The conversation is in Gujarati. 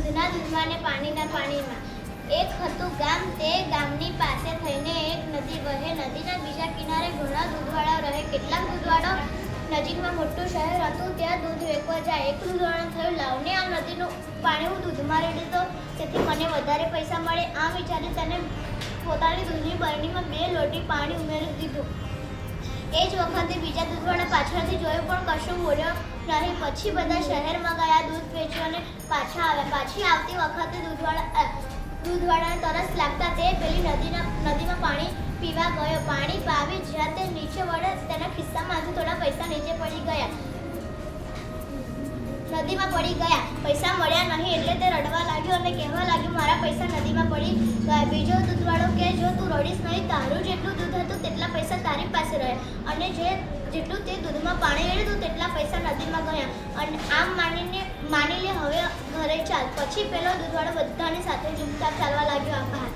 દૂધના દૂધમાં ને પાણીના પાણીમાં. એક હતું ગામ, તે ગામની પાસે થઈને એક નદી વહે. નદીના બીજા કિનારે ઘણા દૂધવાળા રહે. કેટલાક દૂધવાળો નજીકમાં મોટું શહેર હતું, ત્યાં દૂધ વેચવા જાય. એક દૂધવાળાને થયું, લાવને આ નદીનું પાણી હું દૂધમાં રેડી દઉં, તેથી મને વધારે પૈસા મળે. આમ વિચારી તેને પોતાની દૂધની બરણીમાં 2 લોટી પાણી ઉમેરી દીધું. એ જ વખતે બીજા દૂધવાળા પાછળથી જોયું, પણ કશું બોલ્યો નહીં. પછી બધા શહેરમાં ગયા દૂધ વેચવા અને પાછા આવ્યા. પાછી આવતી વખતે દૂધવાળાને તરસ લાગતા તે પેલી નદીમાં પાણી પીવા ગયો. પાણી પાવી જ્યાં તે નીચે વળે, તેના ખિસ્સામાંથી થોડા પૈસા નીચે પડી ગયા, નદીમાં પડી ગયા. પૈસા મળ્યા નહીં એટલે તે રડવા લાગ્યો અને કહેવા લાગ્યો, મારા પૈસા નદીમાં પડી ગયા. બીજો દૂધવાળો કે, જો તું રડીશ નહીં, તારું જેટલું દૂધ હતું તેટલા પૈસા તારી પાસે રહ્યા, અને જેટલું તે દૂધમાં પાણી રેડ્યું તેટલા પૈસા નદીમાં ગયા. અને આમ માની લે, હવે ઘરે ચાલ. પછી પેલો દૂધવાળો બધાની સાથે ચૂપચાપ ચાલવા લાગ્યો. આભાર.